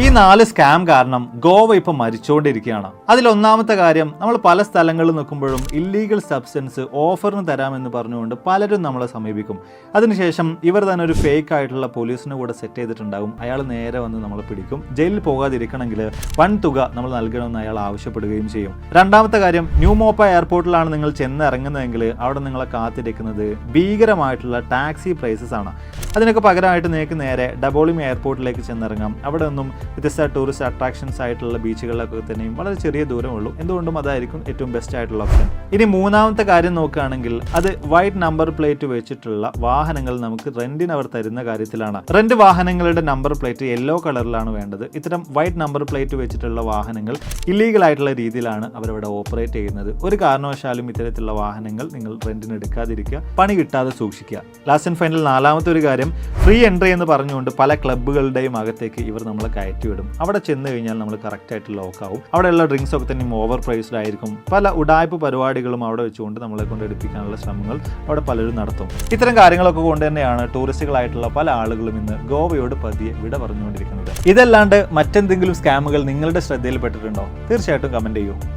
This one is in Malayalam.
ഈ 4 സ്കാം കാരണം ഗോവ ഇപ്പം മരിച്ചുകൊണ്ടിരിക്കുകയാണ്. അതിലൊന്നാമത്തെ കാര്യം, നമ്മൾ പല സ്ഥലങ്ങളിൽ നിൽക്കുമ്പോഴും ഇല്ലീഗൽ സബ്സ്റ്റൻസ് ഓഫറിന് തരാമെന്ന് പറഞ്ഞുകൊണ്ട് പലരും നമ്മളെ സമീപിക്കും. അതിനുശേഷം ഇവർ തന്നെ ഒരു ഫേക്ക് ആയിട്ടുള്ള പോലീസിനെ കൂടെ സെറ്റ് ചെയ്തിട്ടുണ്ടാകും. അയാൾ നേരെ വന്ന് നമ്മളെ പിടിക്കും. ജയിലിൽ പോകാതിരിക്കണമെങ്കിൽ വൻ തുക നമ്മൾ നൽകണമെന്ന് അയാൾ ആവശ്യപ്പെടുകയും ചെയ്യും. രണ്ടാമത്തെ കാര്യം, ന്യൂമോപ്പ എയർപോർട്ടിലാണ് നിങ്ങൾ ചെന്നിറങ്ങുന്നതെങ്കിൽ അവിടെ നിങ്ങളെ കാത്തിരിക്കുന്നത് ഭീകരമായിട്ടുള്ള ടാക്സി പ്രൈസസ് ആണ്. അതിനൊക്കെ പകരമായിട്ട് നിങ്ങൾക്ക് നേരെ ഡബോളിം എയർപോർട്ടിലേക്ക് ചെന്നിറങ്ങാം. അവിടെ നിന്നും വ്യത്യസ്ത ടൂറിസ്റ്റ് അട്രാക്ഷൻസ് ആയിട്ടുള്ള ബീച്ചുകളിലൊക്കെ തന്നെയും വളരെ ചെറിയ ദൂരമുള്ളൂ. എന്തുകൊണ്ടും അതായിരിക്കും ഏറ്റവും ബെസ്റ്റ് ആയിട്ടുള്ള ഓപ്ഷൻ. ഇനി മൂന്നാമത്തെ കാര്യം നോക്കുകയാണെങ്കിൽ അത് വൈറ്റ് നമ്പർ പ്ലേറ്റ് വെച്ചിട്ടുള്ള വാഹനങ്ങൾ നമുക്ക് റെന്റിന് അവർ തരുന്ന കാര്യത്തിലാണ്. റെന്റ് വാഹനങ്ങളുടെ നമ്പർ പ്ലേറ്റ് യെല്ലോ കളറിലാണ് വേണ്ടത്. ഇത്തരം വൈറ്റ് നമ്പർ പ്ലേറ്റ് വെച്ചിട്ടുള്ള വാഹനങ്ങൾ ഇല്ലീഗൽ ആയിട്ടുള്ള രീതിയിലാണ് അവരവിടെ ഓപ്പറേറ്റ് ചെയ്യുന്നത്. ഒരു കാരണവശാലും ഇത്തരത്തിലുള്ള വാഹനങ്ങൾ നിങ്ങൾ റെന്റിന് എടുക്കാതിരിക്കുക, പണി കിട്ടാതെ സൂക്ഷിക്കുക. ലാസ്റ്റ് ആൻഡ് ഫൈനൽ നാലാമത്തെ ഒരു കാര്യം, ഫ്രീ എൻട്രി എന്ന് പറഞ്ഞുകൊണ്ട് പല ക്ലബ്ബുകളുടെയും അകത്തേക്ക് ഇവർ നമ്മളെ കയറ്റിവിടും. അവിടെ ചെന്ന് കഴിഞ്ഞാൽ നമ്മൾ കറക്റ്റായിട്ട് ലോക്കാവും. അവിടെയുള്ള ഡ്രിങ്ക്സ് ഒക്കെ തന്നെ ഓവർ പ്രൈസ്ഡ് ആയിരിക്കും. പല ഉഡായ്പ പരിപാടികളും അവിടെ വെച്ചുകൊണ്ട് നമ്മളെ കൊണ്ട് എടുപ്പിക്കാനുള്ള ശ്രമങ്ങൾ അവിടെ പലരും നടത്തും. ഇത്തരം കാര്യങ്ങളൊക്കെ കൊണ്ട് തന്നെയാണ് ടൂറിസ്റ്റുകളായിട്ടുള്ള പല ആളുകളും ഇന്ന് ഗോവയോട് പതിയെ വിട പറഞ്ഞുകൊണ്ടിരിക്കുന്നത്. ഇതല്ലാണ്ട് മറ്റെന്തെങ്കിലും സ്കാമുകൾ നിങ്ങളുടെ ശ്രദ്ധയിൽപ്പെട്ടിട്ടുണ്ടോ? തീർച്ചയായിട്ടും കമന്റ് ചെയ്യൂ.